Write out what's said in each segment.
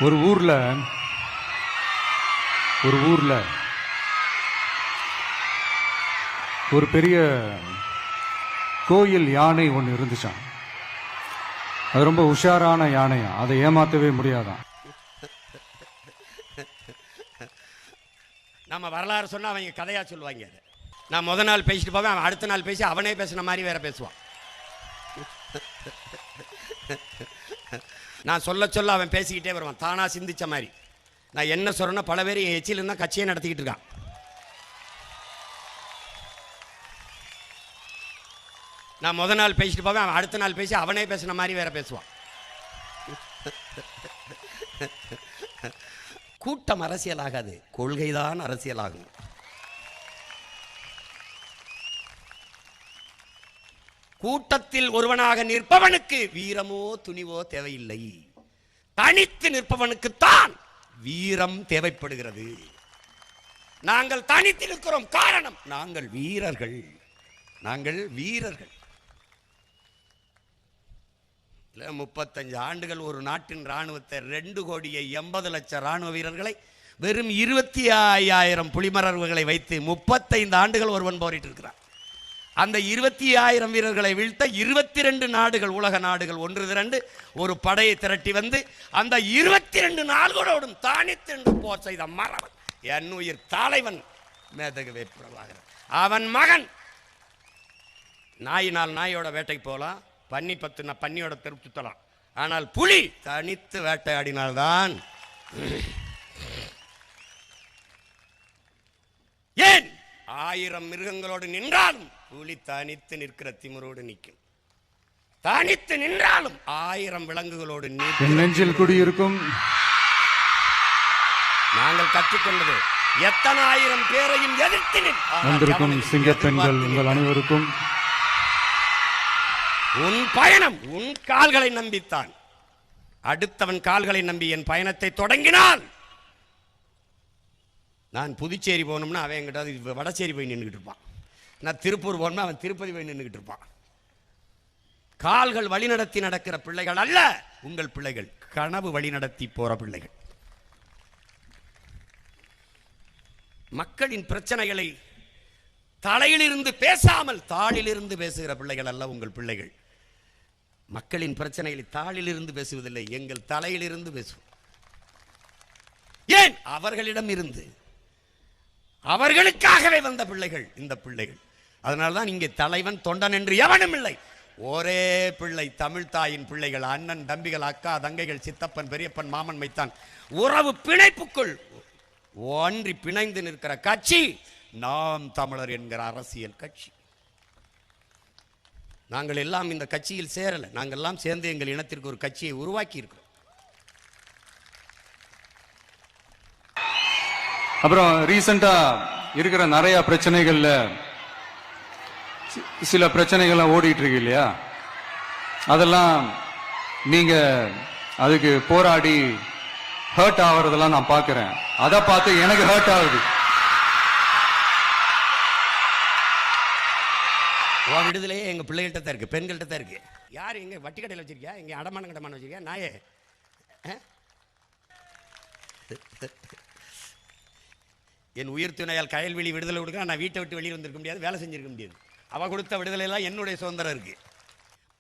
ஒரு ஊர்ல ஒரு ஊர்ல ஒரு பெரிய கோயில் யானை ஒன்று இருந்துச்சான். அது ரொம்ப உஷாரான யானையா, அதை ஏமாத்தவே முடியாதான். நம்ம வரலாறு சொன்னா அவங்க கதையா சொல்லுவாங்க. நான் முத நாள் பேசிட்டு போவேன், அவன் அடுத்த நாள் பேசி அவனே பேசின மாதிரி வேற பேசுவான். நான் சொல்ல சொல்ல அவன் பேசிக்கிட்டே வருவான், தானா சிந்திச்ச மாதிரி. நான் என்ன சொல்றேன்னா பல பேர் என் எச்சில் இருந்தால் கட்சியை நடத்திக்கிட்டு இருக்கான். நான் முத நாள் பேசிட்டு போவேன், அவன் அடுத்த நாள் பேசி அவனே பேசின மாதிரி வேற பேசுவான். கூட்டம் அரசியல் ஆகாது, கொள்கைதான் அரசியலாகும். கூட்டத்தில் ஒருவனாக நிற்பவனுக்கு வீரமோ துணிவோ தேவையில்லை. தனித்து நிற்பவனுக்குத்தான் வீரம் தேவைப்படுகிறது. நாங்கள் தனித்து நிற்கிறோம், காரணம் நாங்கள் வீரர்கள். நாங்கள் வீரர்கள். 35 ஆண்டுகள் ஒரு நாட்டின் இராணுவத்தை 2,80,00,000 இராணுவ வீரர்களை வெறும் 25,000 புலிமரர்களை வைத்து 35 ஆண்டுகள் ஒருவன் போரிட்டு இருக்கிறான். அந்த 25,000 வீரர்களை வீழ்த்த 22 நாடுகள், உலக நாடுகள் ஒன்று திரண்டு ஒரு படையை திரட்டி வந்து அந்த 22 நாடுகளோடும் தானித்து போர் செய்த மறவன் என் உயிர் தலைவன் மேதகவே பிரபாகரன். அவன் மகன் நாயினால் நாயோட வேட்டைக்கு போகலாம், பன்னி பத்துனா பன்னியோட தெருப்பு சுத்தலாம். ஆனால் புலி தனித்து வேட்டையாடினால்தான். ஏன் 1000 மிருகங்களோடு நின்றாலும் புலி தனித்து நிற்கிற திமிரோடு நிற்கும். தனித்து நின்றாலும் 1000 விலங்குகளோடு நெஞ்சில் குடியிருக்கும். நாங்கள் கற்றுக்கொண்டது எத்தனை 1000 பேரையும் எதிர்த்து வந்திருக்கும் சிங்க பெண்கள் உங்கள் அனைவருக்கும் உன் பயணம் உன் கால்களை நம்பித்தான். அடுத்தவன் கால்களை நம்பி என் பயணத்தை தொடங்கினான். நான் புதுச்சேரி போகணும்னா அவன் என்கிட்ட வடச்சேரி போய் நின்றுக்கிட்டு இருப்பான். நான் திருப்பூர் போகணும்னா அவன் திருப்பதி போய் நின்றுக்கிட்டு இருப்பான். கால்கள் வழிநடத்தி நடக்கிற பிள்ளைகள் அல்ல உங்கள் பிள்ளைகள், கனவு வழிநடத்தி போற பிள்ளைகள். மக்களின் பிரச்சனைகளை தலையிலிருந்து பேசாமல் தாளிலிருந்து பேசுகிற பிள்ளைகள் அல்ல உங்கள் பிள்ளைகள். மக்களின் பிரச்சனைகளை தாளிலிருந்து பேசுவதில்லை, எங்கள் தலையிலிருந்து பேசுவோம். ஏன்? அவர்களிடம் இருந்து அவர்களுக்காகவே வந்த பிள்ளைகள் இந்த பிள்ளைகள். அதனால்தான் இங்கே தலைவன் தொண்டன் என்று எவனும் இல்லை. ஒரே பிள்ளை, தமிழ் தாயின் பிள்ளைகள், அண்ணன் தம்பிகள், அக்கா தங்கைகள், சித்தப்பன் பெரியப்பன் மாமன் மைத்தான் உறவு பிணைப்புக்குள் ஒன்றி பிணைந்து நிற்கிற கட்சி நாம் தமிழர் என்கிற அரசியல் கட்சி. நாங்கள் எல்லாம் இந்த கட்சியில் சேரல, நாங்கள் எல்லாம் சேர்ந்து எங்கள் இனத்திற்கு ஒரு கட்சியை உருவாக்கி இருக்கிறோம். அப்புறம் ரீசெண்டா இருக்கிற நிறைய பிரச்சனைகள்ல சில பிரச்சனைகள்லாம் ஓடிட்டு இருக்கு இல்லையா, அதெல்லாம் நீங்க அதுக்கு போராடி ஹர்ட் ஆகுறதெல்லாம் நான் பார்க்கிறேன். அதை பார்த்து எனக்கு ஹர்ட் ஆகுது. விடுதலையே எங்க பிள்ளைகள்கிட்ட தான் இருக்கு, பெண்கள்கிட்ட தான் இருக்கு. யார் எங்க வட்டி கடையில் வச்சிருக்கியா, எங்க அடமான கடமான வச்சிருக்கியா நாயே? என் உயிர் துணையால் கயல்வெளி விடுதலை கொடுக்க நான் வீட்டை விட்டு வெளியே வந்திருக்க முடியாது, வேலை செஞ்சிருக்க முடியாது. அவ கொடுத்த விடுதலையெல்லாம் என்னுடைய சுதந்திரம் இருக்கு.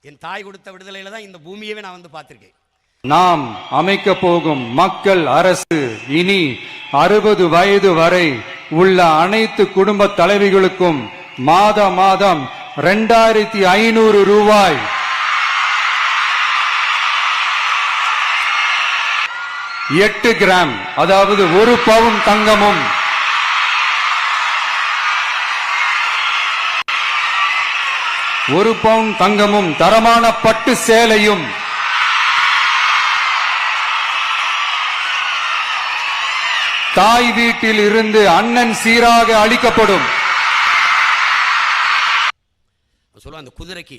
என் தாய் கொடுத்த விடுதலையில தான் இந்த பூமியவே நான் வந்து பார்த்திருக்கேன். நாம் அமைக்க போகும் மக்கள் அரசு இனி 60 வயது வரை உள்ள அனைத்து குடும்ப தலைவிகளுக்கும் மாதம் 2,500 ரூபாய் 8 கிராம், அதாவது 1 பவுன் தங்கமும் 1 பவுன் தங்கமும் தரமான பட்டு சேலையும் தாய் வீட்டில் இருந்து அண்ணன் சீராக அளிக்கப்படும். சொல்லுவான் அந்த குதிரைக்கு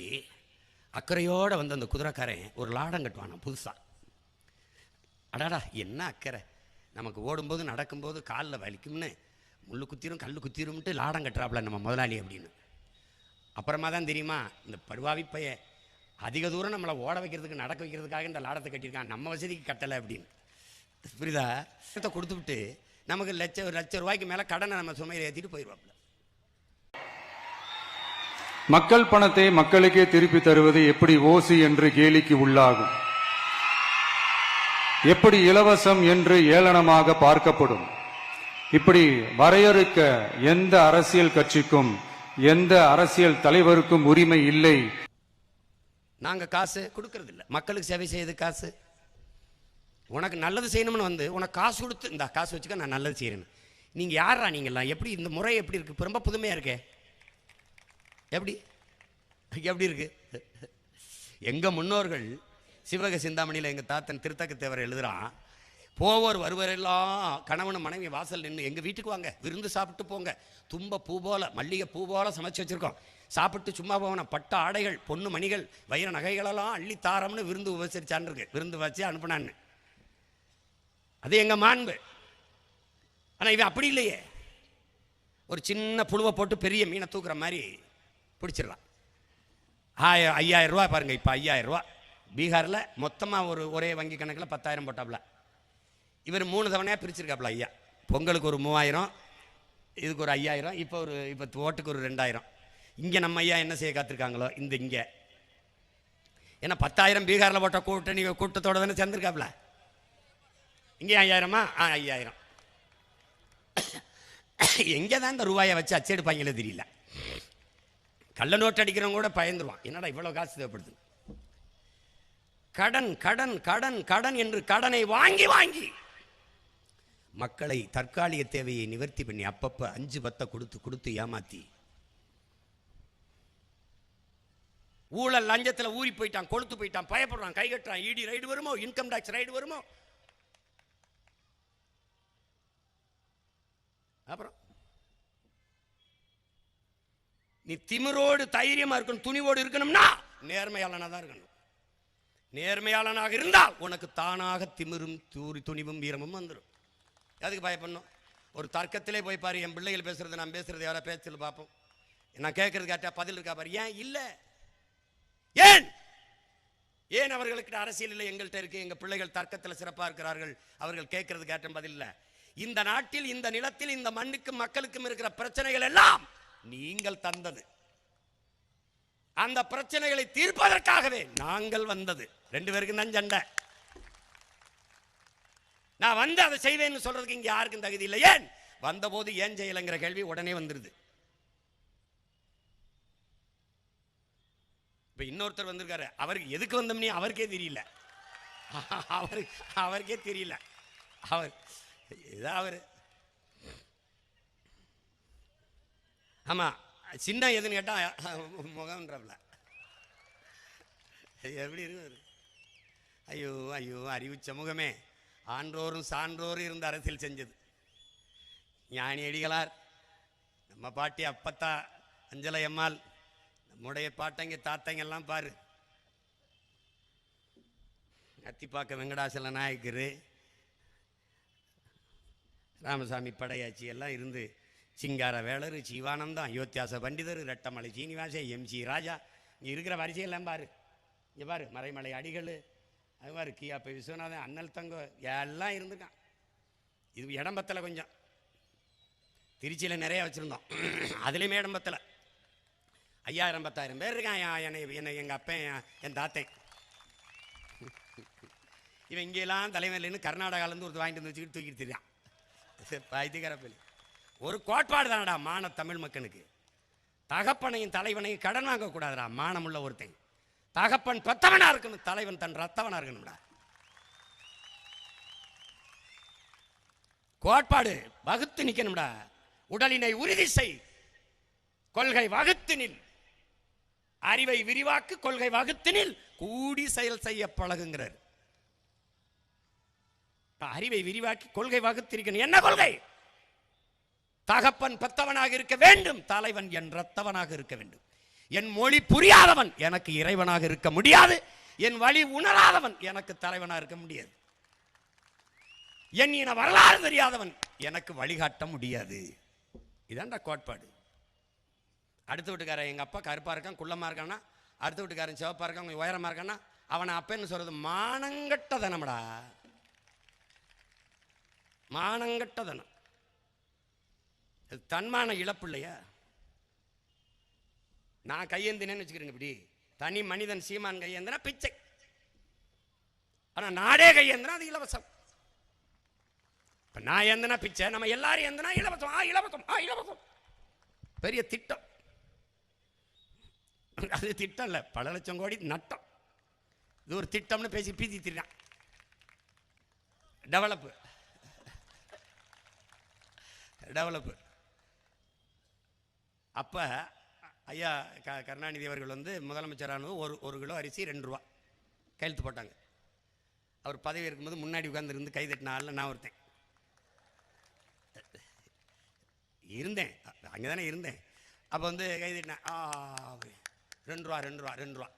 அக்கறையோட வந்து அந்த குதிரைக்காரன் ஒரு லாடம் கட்டுவான் புதுசா. அடாடா என்ன அக்கறை, நமக்கு ஓடும்போது நடக்கும்போது காலில் வலிக்கும்னு முள்ளு குத்திரும் கல் குத்திரும்ட்டு லாடம் கட்டுறாப்புல நம்ம முதலாளி அப்படின்னு. அப்புறமா தான் தெரியுமா இந்த படுவாவி பைய அதிக தூரம் நம்மளை ஓட வைக்கிறதுக்கு நடக்க வைக்கிறதுக்காக இந்த லாடத்தை கட்டியிருக்கான், நம்ம வசதிக்கு கட்டலை அப்படின்னு. புரியுதா? கொடுத்துவிட்டு நமக்கு லட்சம் ரூபாய்க்கு மேல கடனை நம்ம சுமையை ஏற்றிட்டு போயிடுவாப்ல. மக்கள் பணத்தை மக்களுக்கே திருப்பி தருவது எப்படி ஓசி என்று கேலிக்கு உள்ளாகும், எப்படி இலவசம் என்று ஏளனமாக பார்க்கப்படும். இப்படி வரையறுக்க எந்த அரசியல் கட்சிக்கும் எந்த அரசியல் தலைவருக்கும் உரிமை இல்லை. நாங்க காசு கொடுக்கறது இல்லை, மக்களுக்கு சேவை செய்யறது காசு. உனக்கு நல்லது செய்யணும்னு வந்து உனக்கு காசு கொடுத்து இந்த காசு வச்சுக்க நான் நல்லது செய்யறேன்னு. நீங்க யாரா நீங்கெல்லாம்? எப்படி இந்த முறை எப்படி இருக்கு? ரொம்ப புதுமையா இருக்கே. எப்படி எப்படி இருக்கு? எங்க முன்னோர்கள் சிவக சிந்தாமணியில் எங்க தாத்தன் திருத்தக்க தேவர் எழுதுறான், போவோர் வருவரெல்லாம் கணவன் மனைவி வாசல் நின்று எங்க வீட்டுக்கு வாங்க, விருந்து சாப்பிட்டு போங்க, தும்ப பூ போல மல்லிகை பூ போல சமைச்சு வச்சிருக்கோம், சாப்பிட்டு சும்மா போகணும், பட்ட ஆடைகள் பொண்ணு மணிகள் வைர நகைகளெல்லாம் அள்ளி தாரம்னு விருந்து உபசரிச்சான் இருக்கு. விருந்து வச்சு அனுப்புனான்னு. அது எங்க மாண்பு. ஆனா இவன் அப்படி இல்லையே. ஒரு சின்ன புழுவை போட்டு பெரிய மீனை தூக்குற மாதிரி பிடிச்சிடலாம். 5000 ரூபா பாருங்க. இப்போ 5000 ரூபா பீகாரில் மொத்தமாக ஒரே வங்கி கணக்கில் 10,000 போட்டாப்ல. இவர் 3 தவணையாக பிரிச்சிருக்காப்ல. ஐயா பொங்கலுக்கு ஒரு 3000, இதுக்கு ஒரு 5000, இப்போ ஓட்டுக்கு ஒரு 2000. இங்கே நம்ம ஐயா என்ன செய்ய காத்திருக்காங்களோ இங்கே ஏன்னா 10,000 பீகாரில் போட்ட கூட்டத்தோட தானே சேர்ந்துருக்காப்ல. இங்கே 5000மா? 5000. எங்கே தான் இந்த ரூபாயை வச்சு அச்செடுப்பாங்களே தெரியல. கள்ள நோட்டு அடிக்கிறவங்க கூட பயந்துருவான், என்னடா இவ்வளோ காசு தேவைப்படுது. கடன் கடன் கடன் கடன் என்று கடனை வாங்கி வாங்கி மக்களை தற்காலிக தேவையை நிவர்த்தி பண்ணி அப்பப்ப 5-10 கொடுத்து கொடுத்து ஏமாத்தி ஊழல் லஞ்சத்தில் ஊறி போயிட்டான், கொளுத்து போயிட்டான், பயப்படுறான், கை கட்டுறான். இடி ரைடு வருமோ, இன்கம் டாக்ஸ் ரைடு வருமோ. அப்புறம் நீ திமிரோடு தைரியமா இருக்கணும், துணிவோடு இருக்கணும்னா நேர்மையாளனா தான் இருக்கணும். நேர்மையாளனாக இருந்தால் உனக்கு தானாக திமிரும் துணிவும் வீரமும் வந்துடும். அதுக்கு பயப்படணும்? ஒரு தர்க்கத்திலே போய் பாரு, என் பிள்ளைகள் பேசுறது நான் பேசுறது யாரா பேச்சல் பார்ப்போம். நான் கேட்கறது கேட்டா பதில் இருக்கா பாரு. ஏன் இல்லை? ஏன் அவர்களுக்கு அரசியல் இல்லை? எங்கள்கிட்ட இருக்கு. எங்க பிள்ளைகள் தர்க்கத்தில் சிறப்பாக இருக்கிறார்கள். அவர்கள் கேட்கறது கேட்ட பதில் இல்லை. இந்த நாட்டில் இந்த நிலத்தில் இந்த மண்ணுக்கும் மக்களுக்கும் இருக்கிற பிரச்சனைகள் எல்லாம் நீங்கள் தந்தது. அந்த பிரச்சனைகளை தீர்ப்பதற்காகவே நாங்கள் வந்தது. 2 பேருக்கும் தான் சண்டை. நான் வந்து அதை செய்வேன்னு சொல்றதுக்கு இங்க யாருக்கும் தகுதி இல்லை. ஏன் வந்தபோது ஏன் செய்யலைங்கிற கேள்வி உடனே வந்துருது. இப்ப இன்னொருத்தர் வந்திருக்காரு, அவருக்கு எதுக்கு வந்தோம்னே அவருக்கே தெரியல. அவருக்கே தெரியல. அவர் ஆமா சின்ன எதுன்னு கேட்டா முகம்ன்றல எப்படி இருக்கு? ஐயோ ஐயோ அறிவு சமூகமே, ஆன்றோரும் சான்றோரும் இருந்த அரசியல் செஞ்சது. ஞானி அடிகளார், நம்ம பாட்டி அப்பத்தா அஞ்சலை அம்மாள், நம்முடைய பாட்டங்க தாத்தங்க எல்லாம் பாரு. அத்திப்பாக்க வெங்கடாசல நாயக்கரு, ராமசாமி படையாச்சி எல்லாம் இருந்து, சிங்கார வேளர், சிவானந்தம், அயோத்தியாச பண்டிதர், ரெட்டமலை சீனிவாச, எம்சி ராஜா, இங்கே இருக்கிற வரிசையெல்லாம் பாரு. இங்கே பாரு மறைமலை அடிகள், அது பாரு கியாப்பை விஸ்வநாதன், அண்ணல் தங்கம் எல்லாம் இருந்துக்கான். இது இடம்பத்தில் கொஞ்சம், திருச்சியில் நிறைய வச்சுருந்தோம். அதுலேயுமே இடம்பத்தில் 5000-10,000 பேர் இருக்கான். என்னை எங்கள் அப்பன் என் தாத்தன் இவன் இங்கெல்லாம் தலைமையிலேருந்து கர்நாடகாலேருந்து ஒரு வாங்கிட்டு வந்து வச்சுக்கிட்டு தூக்கிட்டு தெரியான். பைத்தியக்காரப்பள்ளி ஒரு கோட்பாடு தானடா மான தமிழ் மக்களுக்கு. தகப்பனையும் தலைவனையும் கடன் வாங்கக்கூடாதுடா. மானமுள்ள ஒருத்தன் தகப்பன் பெத்தவனா இருக்கணும், தலைவன் தன் ரத்தவனா இருக்கணும்டா. கோட்பாடு வகுத்து நிக்கணும்டா. உடலினை உறுதி செய், கொள்கை வகுத்து நில், அறிவை விரிவாக்கு, கொள்கை வகுத்து நில், கூடி செயல் செய்ய பழகுங்கிறார். அறிவை விரிவாக்கி கொள்கை வகுத்திருக்கணும். என்ன கொள்கை? தகப்பன் பெத்தவனாக இருக்க வேண்டும், தலைவன் என் ரத்தவனாக இருக்க வேண்டும். என் மொழி புரியாதவன் எனக்கு இறைவனாக இருக்க முடியாது, என் வழி உணராதவன் எனக்கு தலைவனாக இருக்க முடியாது, என் இன வரலாறு தெரியாதவன் எனக்கு வழிகாட்ட முடியாது. இதான்டா கோட்பாடு. அடுத்த வீட்டுக்காரன் எங்க அப்பா கருப்பா இருக்கான் குள்ளமா இருக்கான்னா, அடுத்த வீட்டுக்காரன் சிவப்பா இருக்கான் உயரமா இருக்கான்னா, அவனை அப்பன்னு சொல்றது மானங்கட்ட தனமடா. மானங்கட்டதனம். தன்மான இழப்பு இல்லையா? நான் கையேந்தினேன்னு வச்சுக்கிறேங்க, இப்படி தனி மனிதன் சீமான் கையேந்தினா பிச்சை, ஆனா நாடே கையேந்தினா அது இலவசம். இப்ப நான் ஏந்தினா பிச்சை, நம்ம எல்லாரும் ஏந்தினா இலவசம். இலவசம் இலவசம் பெரிய திட்டம். அது திட்டம் இல்லை, பல லட்சம் கோடி நட்டம். இது ஒரு திட்டம்னு பேசி பீதி திட்டான். Develop develop. அப்போ ஐயா கருணாநிதி அவர்கள் வந்து முதலமைச்சரானது ஒரு கிலோ அரிசி 2 ரூபா கையெழுத்து போட்டாங்க. அவர் பதவி இருக்கும்போது முன்னாடி உட்கார்ந்து கை தட்டின ஆளில் நான் ஒருத்தன் இருந்தேன், அங்கே தானே இருந்தேன். அப்போ வந்து கை தட்டினேன், 2 ரூபா 2 ரூபா 2 ரூபா.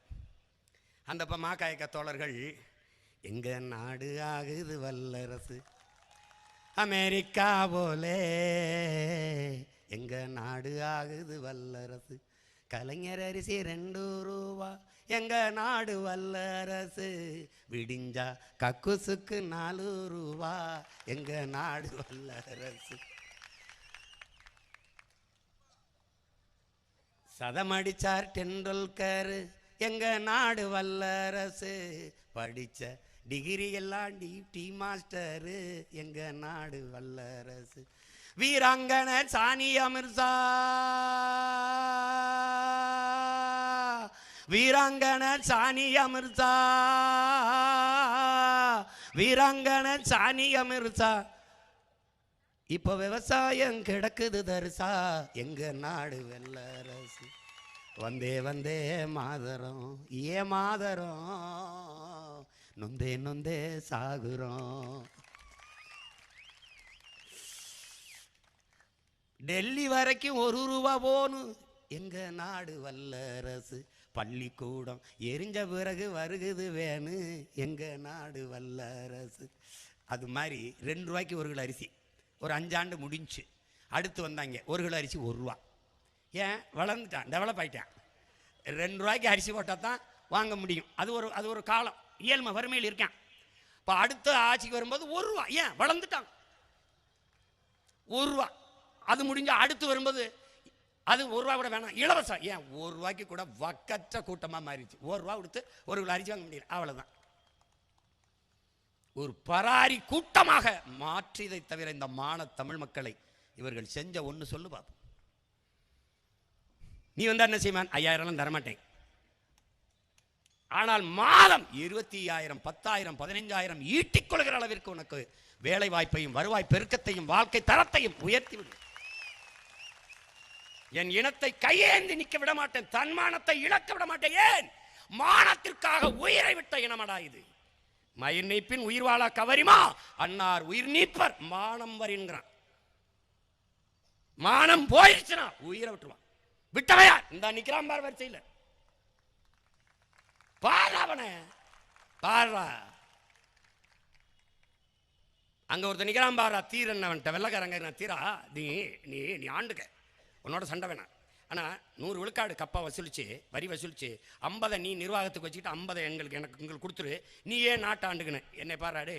அந்த இப்போ மாக்காயக்க தோழர்கள், எங்க நாடு ஆகுது வல்லரசு அமெரிக்கா போலே, எங்க நாடு ஆகுது வல்லரசு, கலைஞர் அரிசி 2 ரூபா, எங்க நாடு வல்லரசு, விடிஞ்சா கக்குசுக்கு 4 ரூபா, எங்க நாடு வல்லரசு. சதமடிச்சார் டெண்டுல்கர், எங்க நாடு வல்லரசு, படிச்ச டிகிரி எல்லாம் டியூட்டி மாஸ்டரு, எங்க நாடு வல்லரசு. வீராங்கனர் சானியா மிர்சா, வீராங்கனர் சானியா மிர்சா, வீராங்கனர் சானியா மிர்சா, இப்ப விவசாயம் கிடக்குது தரிசா, எங்க நாடு வல்லரசு. வந்தே வந்தே மாதரம் ஏ மாதரம், நொந்தே நொந்தே சாகுறோம். டெல்லி வரைக்கும் 1 ரூபா போனும், எங்க நாடு வல்லரசு. பள்ளிக்கூடம் எரிஞ்ச பிறகு வருகுது வேணு, எங்க நாடு வல்லரசு. அது மாதிரி 2 ரூபாய்க்கு 1 கிலோ அரிசி ஒரு 5 ஆண்டு முடிஞ்சு. அடுத்து வந்தாங்க 1 கிலோ அரிசி 1 ரூபா. ஏன்? வளர்ந்துட்டான், டெவலப் ஆகிட்டான். 2 ரூபாய்க்கு அரிசி போட்டால் தான் வாங்க முடியும். அது ஒரு காலம், இயல்மை வறுமையில் இருக்கான். இப்போ அடுத்த ஆட்சிக்கு வரும்போது 1 ரூபா. ஏன்? வளர்ந்துட்டான். 1 ரூபா. அது முடிஞ்ச அடுத்து வரும்போது அது 1 ரூபா கூட வேணாம், இலவசம். ஏன்? 1 ரூபாய்க்கு கூட வக்கற்ற கூட்டமாக மாறிடுச்சு. 1 ரூபா கொடுத்து 1 கிலோ அரிசி வாங்க முடியல, அவ்வளோதான். ஒரு பராரி கூட்டமாக மாற்றியதை தவிர இந்த மான தமிழ் மக்களை இவர்கள் செஞ்ச ஒன்று சொல்லு பாப்போம். நீ வந்தா என்ன செய்வான்? 5000 தரமாட்டேன். ஆனால் மாதம் 25,000 10,000 15,000 ஈட்டிக் கொள்கிற அளவிற்கு உனக்கு வேலை வாய்ப்பையும் வருவாய் பெருக்கத்தையும் வாழ்க்கை தரத்தையும் உயர்த்திவிடும். என் இனத்தை கையேந்தி நிற்க விட மாட்டேன், தன்மானத்தை இழக்க விட மாட்டேன். ஏன்? மானத்திற்காக உயிரை விட்ட இனமடா இது. மயிர் நீப்பின் உயிர் வாழா கவரிமா, அன்னார் உயிர் நீப்பர் மானம் வருகிறான். மானம் போயிடுச்சுனா உயிரை விட்டுருவான். விட்டவையா இந்த நிக்கிறான் பார் வரிசையில், பாடுறவன பாடுறா. அங்க ஒருத்தர் நிக்கிறான் பாரா, தீரன்ட்ட வெள்ளக்காரங்க, தீரா நீ நீ நீ ஆண்டுக்க, உன்னோட சண்டை வேணாம். ஆனால் 100 விழுக்காடு கப்பா வசூலிச்சு வரி வசூலிச்சு 50 நீ நிர்வாகத்துக்கு வச்சுக்கிட்டு 50 எனக்கு கொடுத்துரு, நீ ஏன் நாட்டை ஆண்டுக்குன்னு என்னை பாராடே.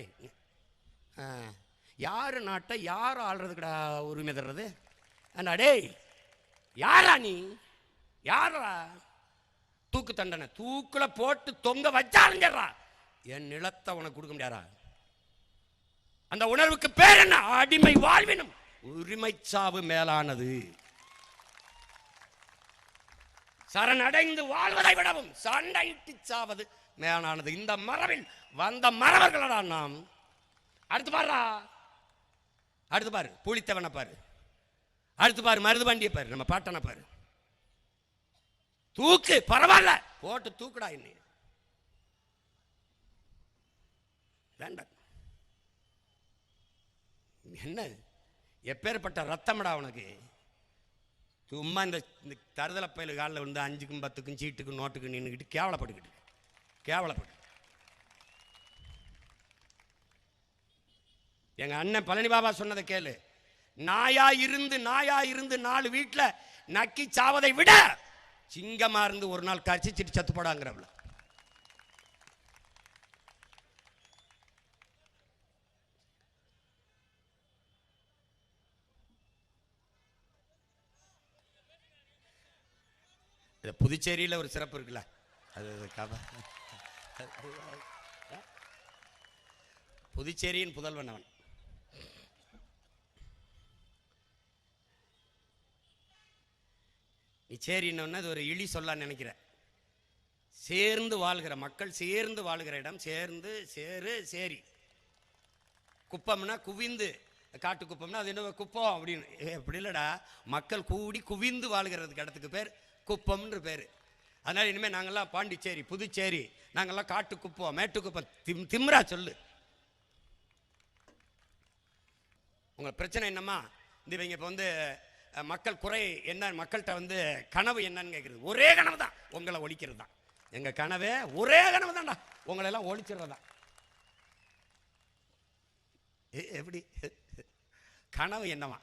யார் நாட்டை யார் ஆள்றதுக்குடா உரிமை தர்றது? அண்ணாடே யாரா நீ? யாரா? தூக்கு தண்டனை தூக்கில் போட்டு தொங்க வச்சாருங்கறா, என் நிலத்தை உனக்கு கொடுக்க முடியாரா? அந்த உணர்வுக்கு பேர் என்ன? அடிமை வாழ்வினும் உரிமை சாவு மேலானது. சரணடைந்து வாழ்வதை விடவும் சண்டையிட்டு சாவது மேலானது. இந்த மரபில் வந்த மரபர்களா நாம். அடுத்து பாருடா, அடுத்து பாரு புலித்தவனை பாரு, அடுத்து பாரு மருதுபாண்டியை பாரு, நம்ம பாட்டனை பாரு. தூக்கு பரவாயில்ல, போட்டு தூக்குடா. என்ன வேண்டாம், என்ன எப்பேற்பட்ட ரத்தம்டா உனக்கு? சும்மா இந்த தருதலை பயில காலில் வந்து 5க்கும் 10க்கும் சீட்டுக்கும் நோட்டுக்கு நின்றுக்கிட்டு கேவலப்பட்டு. எங்க அண்ணன் பழனி பாபா சொன்னதை கேளு. நாயா இருந்து 4 வீட்டில் நக்கி சாவதை விட சிங்கமா இருந்து ஒரு நாள் கரிச்சிட்டு சத்து போடாங்கிறவள. இது புதுச்சேரியில் ஒரு சிறப்பு இருக்குல்ல, அது புதுச்சேரியின் புதல்வன் அவன். நீ சேரின்னு அது ஒரு இழி சொல்லான்னு நினைக்கிற. சேர்ந்து வாழ்கிற மக்கள், சேர்ந்து வாழ்கிற இடம், சேர்ந்து சேரு சேரி. குப்பம்னா குவிந்து, காட்டு குப்பம்னா அது என்ன குப்பம் அப்படின்னு. அப்படி இல்லைடா, மக்கள் கூடி குவிந்து வாழ்கிறதுக்கு இடத்துக்கு பேர் குப்பம்ன்ற பேர். அதனால் இனிமேல் நாங்கள்லாம் பாண்டிச்சேரி, புதுச்சேரி, நாங்கள்லாம் காட்டு குப்பம், மேட்டு குப்பம். திம்ரா சொல்லு. உங்கள் பிரச்சனை என்னம்மா? இந்த இவங்க இப்போ மக்கள் குறை என்ன, மக்கள்கிட்ட கனவு என்னன்னு கேட்குறது. ஒரே கனவு தான், உங்களை ஒழிக்கிறது தான். எங்கள் கனவே ஒரே கனவு தான்டா, உங்களை எல்லாம் ஒழிச்சிடுறதா. எப்படி கனவு என்னவா?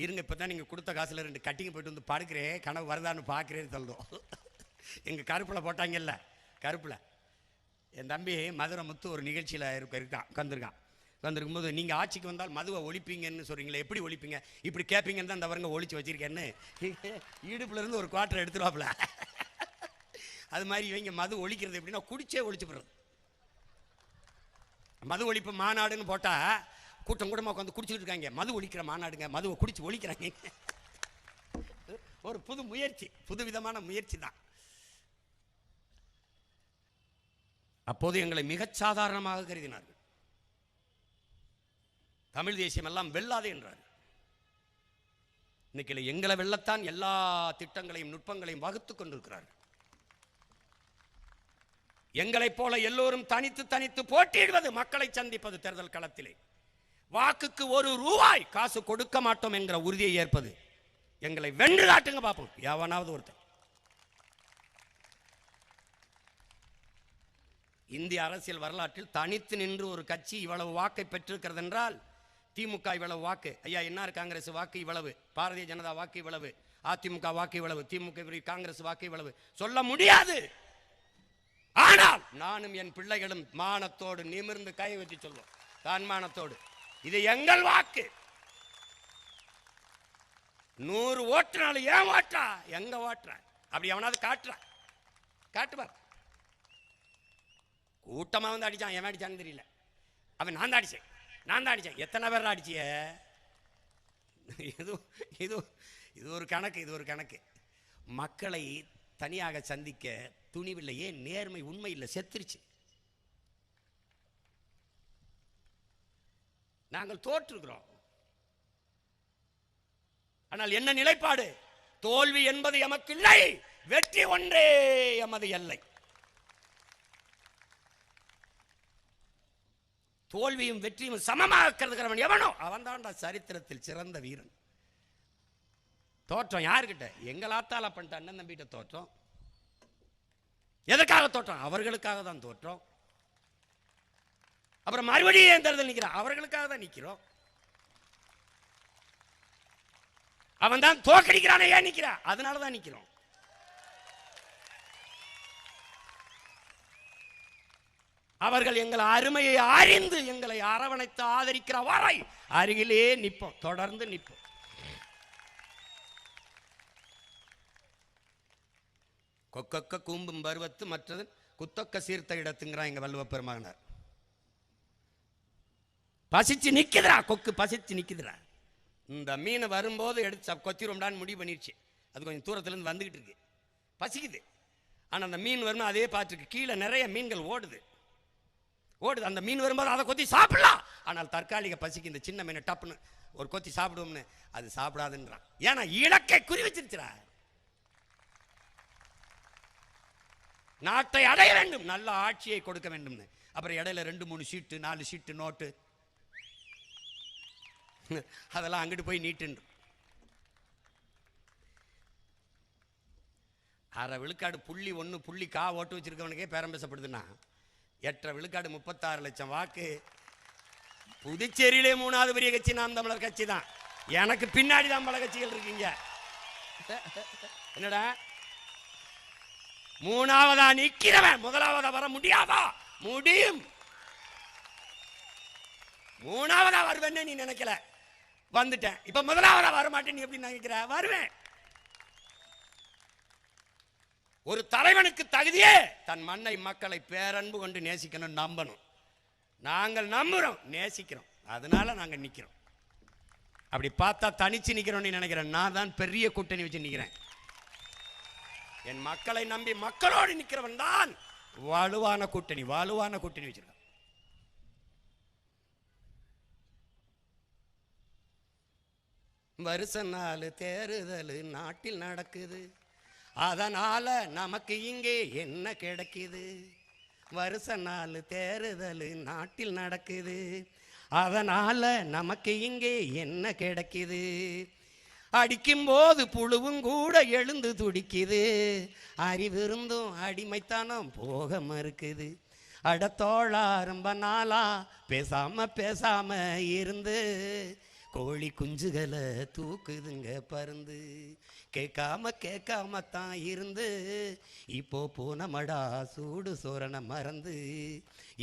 இருங்க, இப்போ தான் நீங்கள் கொடுத்த காசில் 2 கட்டிங்க போயிட்டு படுக்கிறேன், கனவு வருதான்னு பார்க்குறேன்னு சொல்லுவோம். எங்கள் கருப்பில் போட்டாங்கல்ல, கருப்பில் என் தம்பி மதுரை முத்து ஒரு நிகழ்ச்சியில் உட்காந்துருக்கும்போது, நீங்கள் ஆட்சிக்கு வந்தால் மதுவை ஒழிப்பீங்கன்னு சொல்கிறீங்களே, எப்படி ஒழிப்பீங்க? இப்படி கேட்பீங்கன்னு தான் அந்த வரங்க ஒழிச்சு வச்சிருக்கேன்னு இடுப்புலேருந்து ஒரு குவார்ட்டர் எடுத்துருவாப்புல. அது மாதிரி இவங்க மது ஒழிக்கிறது எப்படின்னா, குடிச்சே ஒழிச்சு போடுறது. மது ஒழிப்பு மாநாடுன்னு போட்டால் கூட்டம் கூட்டமாக உட்காந்து குடிச்சிட்டு இருக்காங்க. மது ஒழிக்கிற மாநாடுங்க, மதுவை குடிச்சு ஒழிக்கிறாங்க. ஒரு புது முயற்சி, புது விதமான முயற்சி தான். அப்போது எங்களை மிகச் சாதாரணமாக கருதினார்கள். தமிழ் தேசியம் எல்லாம் வெல்லாதே என்றார். இன்னைக்கு எங்களை வெல்லத்தான் எல்லா திட்டங்களையும் நுட்பங்களையும் வகுத்து கொண்டிருக்கிறார்கள். எங்களைப் போல எல்லோரும் தனித்து தனித்து போட்டியிடுவது, மக்களை சந்திப்பது, தேர்தல் களத்திலே வாக்குக்கு 1 ரூபாய் காசு கொடுக்க மாட்டோம் என்கிற உறுதியை ஏற்பது. எங்களை வென்று காட்டுங்க பார்ப்போம் எவனாவது ஒருத்தர். இந்திய அரசியல் வரலாற்றில் தனித்து நின்று ஒரு கட்சி இவ்வளவு வாக்கை பெற்றிருக்கிறது என்றால், திமுக இவ்வளவு வாக்கு, ஐயா என்ஆர் காங்கிரஸ் வாக்கு இவ்வளவு, பாரதிய ஜனதா வாக்கு இவ்வளவு, அதிமுக வாக்கு இவ்வளவு, திமுக காங்கிரஸ் வாக்கு இவ்வளவு சொல்ல முடியாது. ஆனால் நானும் என் பிள்ளைகளும் மானத்தோடு நிமிர்ந்து கை வச்சு சொல்வோம், தன்மானத்தோடு, இது எங்கள் வாக்கு. 100 ஓட்டுனாலும் ஏன் ஓட்டா, எங்க ஓட்டுற அப்படி அவனாவது காட்டுவார். கூட்டமா அடிச்சான், எவன் அடிச்சான்னு தெரியல. அவன் நான் தான் அடிச்சேன். எத்தனை பேர் அடிச்சிய? இது ஒரு கணக்கு. மக்களை தனியாக சந்திக்க துணிவில்லையே, நேர்மை உண்மை இல்லை, செத்துருச்சு. நாங்கள் தோற்றுகிறோம். ஆனால் என்ன நிலைப்பாடு? தோல்வி என்பது எமக்கு இல்லை, வெற்றி ஒன்றே எமது எல்லை. தோல்வியும் வெற்றியும் சமமாக கருதுகிறவன் எவனோ அவன் தான்டா சரித்திரத்தில் சிறந்த வீரன். தோற்றம் யாருக்கிட்ட? எங்களாத்தால பண்ணிட்ட அண்ணன் தம்பிகிட்ட தோற்றம். எதற்காக தோற்றம்? அவர்களுக்காக தான் தோற்றம். அப்புறம் மறுபடியும் ஏன் தேர்தல் நிற்கிறான்? அவர்களுக்காக தான் நிற்கிறோம். அவன் தான் தோக்கடிக்கிறானே, ஏன் நிற்கிறான்? அதனால தான் நிற்கிறோம். அவர்கள் எங்கள் அருமையை அறிந்து எங்களை அரவணைத்து ஆதரிக்கிற வரை அருகிலே நிற்போம், தொடர்ந்து நிற்போம். கொக்கொக்க கூம்பும் பருவத்து மற்றது குத்தொக்க சீர்த்த இடத்துங்கிறான் எங்க வள்ளுவ பெருமகனார். பசிச்சு நிக்குதுரா, கொக்கு பசிச்சு நிக்குதுரா. இந்த மீன் வரும்போது எடுத்து கொத்திரோம்டான்னு முடிவு பண்ணிடுச்சு. அது கொஞ்சம் தூரத்துல இருந்து வந்துகிட்டு இருக்கு, பசிக்குது. ஆனா அந்த மீன் வரும் அதே பார்த்துருக்கு, கீழே நிறைய மீன்கள் ஓடுது. அந்த மீன் வரும்போது அதை கொத்தி சாப்பிடலாம். ஆனால் தற்காலிக பசிக்கு இந்த சின்ன மீனை டப்புன்னு ஒரு கொத்தி சாப்பிடுவோம்னு அது சாப்பிடாதுன்றான். ஏன்னா இலக்கை குறி வச்சிருச்சுரா. நாட்டை அடைய வேண்டும், நல்ல ஆட்சியை கொடுக்க வேண்டும். அப்புறம் இடையில 2-3 சீட்டு 4 சீட்டு நோட்டு அதெல்லாம் அங்கிட்டு போய் நீட்டு. அரை விழுக்காடு புள்ளி 1 புள்ளி கா ஓட்டு வச்சிருக்கவனுக்கே பேரம் பேசப்படுதுன்னா 8 விழுக்காடு 36 லட்சம் வாக்கு. புதுச்சேரியிலே 3வது பெரிய கட்சி நாம் தமிழர் கட்சி தான். எனக்கு பின்னாடி தான் பல கட்சிகள் இருக்கீங்க. என்னடா 3ஆவதா நிக்கிறவன் 1ஆவதா வர முடியாதா? முடியும். 3ஆவதா வருவேன்னு நீ நினைக்கல, வந்துட்டேன். இப்ப 1ஆவதா வர மாட்டேன் நீ எப்படி நினைக்கிற? வருவேன். ஒரு தலைவனுக்கு தகுதியே தன் மண்ணை மக்களை பேரன்பு கொண்டு நேசிக்கணும், நம்பணும். நாங்கள் நம்புறோம், நேசிக்கிறோம், அதனால நாங்கள் நிற்கிறோம். அப்படி பார்த்தா தனிச்சு நிற்கிறோம்னு நினைக்கிறேன். நான் தான் பெரிய கூட்டணி வச்சு நிற்கிறேன். என் மக்களை நம்பி மக்களோடு நிற்கிறவன் தான் வலுவான கூட்டணி வச்சிருக்கான். வருஷ நாள் தேர்தல் நாட்டில் நடக்குது, அதனால நமக்கு இங்கே என்ன கிடைக்குது? வருஷ நாள் தேர்தல் நாட்டில் நடக்குது, அதனால நமக்கு இங்கே என்ன கிடைக்குது? அடிக்கும்போது புழுவும் கூட எழுந்து துடிக்குது, அறிவிருந்தும் அடிமைத்தானம் போக மறுக்குது. அடத்தோழா ரொம்ப நாளா பேசாம இருந்து கோழி குஞ்சுகளை தூக்குதுங்க பருந்து. கேட்காம தான் இருந்து இப்போ போனமடா சூடு சோரண மறந்து,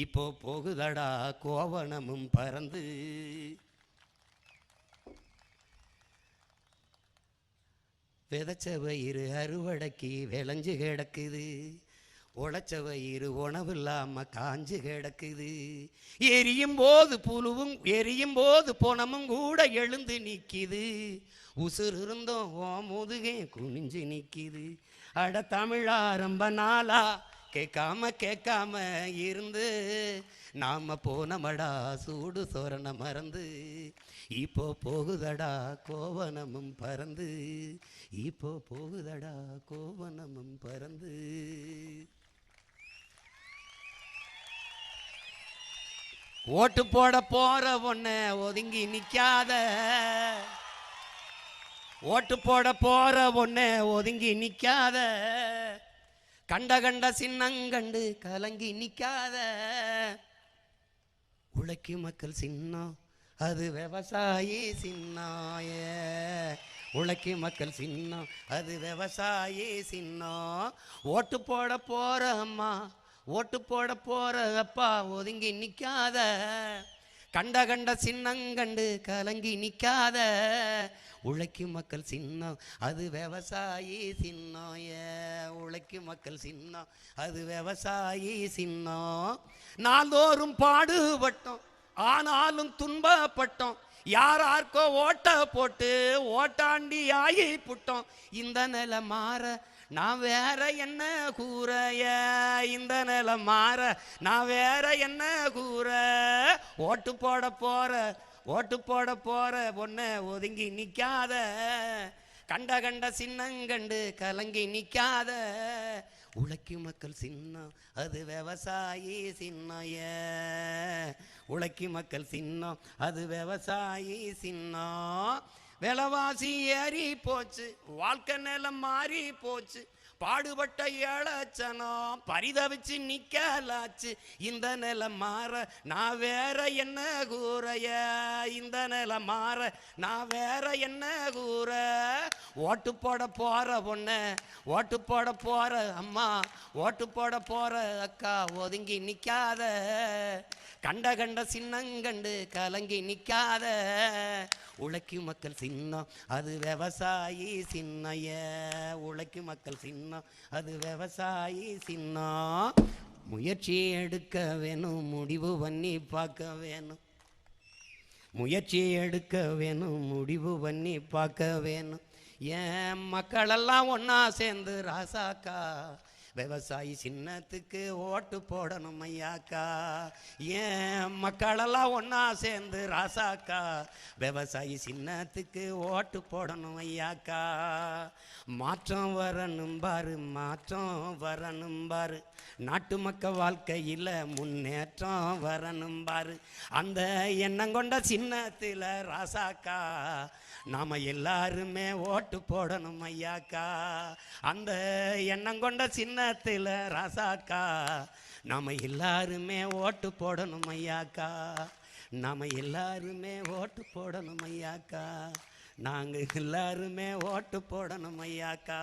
இப்போ போகுதடா கோவணமும் பறந்து. விதைச்ச வயிறு அறுவடைக்கு விளைஞ்சு கிடக்குது, உழைச்ச வயிறு உணவு இல்லாம காஞ்சு கிடக்குது. எரியும் போது பொணமும் கூட எழுந்து நிற்கிது, உசுறு இருந்தோம் ஓ முதுகே குனிஞ்சு நிற்கிது. அட தமிழா ரொம்ப நாளா கேட்காம இருந்து நாம போனமடா சூடு சோரண மறந்து, இப்போ போகுதடா கோவணமும் பறந்து, இப்போ போகுதடா கோவணமும் பறந்து. ஓட்டு போட போற ஒன்ன ஒதுங்கி நிக்காத, ஓட்டு போட போற ஒன்ன ஒதுங்கி நிக்காத, கண்ட சின்னங்கண்டு கலங்கி நிக்காத. உழைக்கும் மக்கள் சின்னம் அது விவசாயி சின்னாய, உழைக்கும் மக்கள் சின்னம் அது விவசாயி சின்னம். ஓட்டு போட போற அம்மா ஓட்டு போட போற அப்பா ஒதுங்கி நிக்காத, கண்ட சின்னங்கண்டு கலங்கி நிக்காத. உழைக்கும் மக்கள் சின்னம் அது விவசாயி சின்னம், உழைக்கும் மக்கள் சின்னம் அது விவசாயி சின்னம். நாள்தோறும் பாடுபட்டோம் ஆனாலும் துன்பப்பட்டோம், யாரார்க்கோ ஓட்ட போட்டு ஓட்டாண்டி ஆகி புட்டோம். இந்த நிலை மாற நான் வேற என்ன கூறைய, இந்த நிலை மாற நான் வேற என்ன கூற. ஓட்டு போட போற பொண்ண ஒதுங்கி நிக்காத, கண்ட சின்னங்கண்டு கலங்கி நிக்காத. உழைக்கும் மக்கள் சின்னம் அது விவசாயி சின்னம், உழைக்கும் மக்கள் சின்னம் அது விவசாயி சின்னம். விலைவாசி ஏறி போச்சு, வாழ்க்கை நிலம் மாறி போச்சு, பாடுபட்ட ஏழச்சனம் பரிதவிச்சு நிக்கலாச்சு. இந்த நிலை மாற நான் வேற என்ன கூறைய, இந்த நிலை மாற நான் வேற என்ன கூற. ஓட்டு போட போற பொண்ண ஓட்டு போட போற அம்மா ஓட்டு போட போற அக்கா ஒதுங்கி நிக்காத, கண்ட சின்னங்கண்டு கலங்கி நிக்காத. உழைக்கும் மக்கள் சின்னம் அது விவசாயி சின்னைய, உழைக்கும் மக்கள் சின்னம் அது விவசாயி சின்னம். முயற்சி எடுக்க வேணும், முடிவு பண்ணி பார்க்க வேணும், முயற்சி எடுக்க வேணும், முடிவு பண்ணி பார்க்க வேணும். ஏன் மக்களெல்லாம் ஒன்னா சேர்ந்து ராசாக்கா விவசாயி சின்னத்துக்கு ஓட்டு போடணும் ஐயாக்கா. ஏன் மக்களெல்லாம் ஒன்னா சேர்ந்து ராசாக்கா விவசாயி சின்னத்துக்கு ஓட்டு போடணும் ஐயாக்கா. மாற்றம் வரணும் பாரு, மாற்றம் வரணும் பாரு, நாட்டு மக்கள் வாழ்க்கையில் முன்னேற்றம் வரணும் பாரு. அந்த எண்ணம் கொண்ட சின்னத்தில் ராசாக்கா நாம எல்லாருமே ஓட்டு போடணும் ஐயாக்கா. அந்த எண்ணம் கொண்ட சின்னத்தில் ராசாக்கா நாம எல்லாருமே ஓட்டு போடணும் ஐயாக்கா. நாம எல்லாருமே ஓட்டு போடணும் ஐயாக்கா, நாங்கள் எல்லாருமே ஓட்டு போடணும் ஐயாக்கா.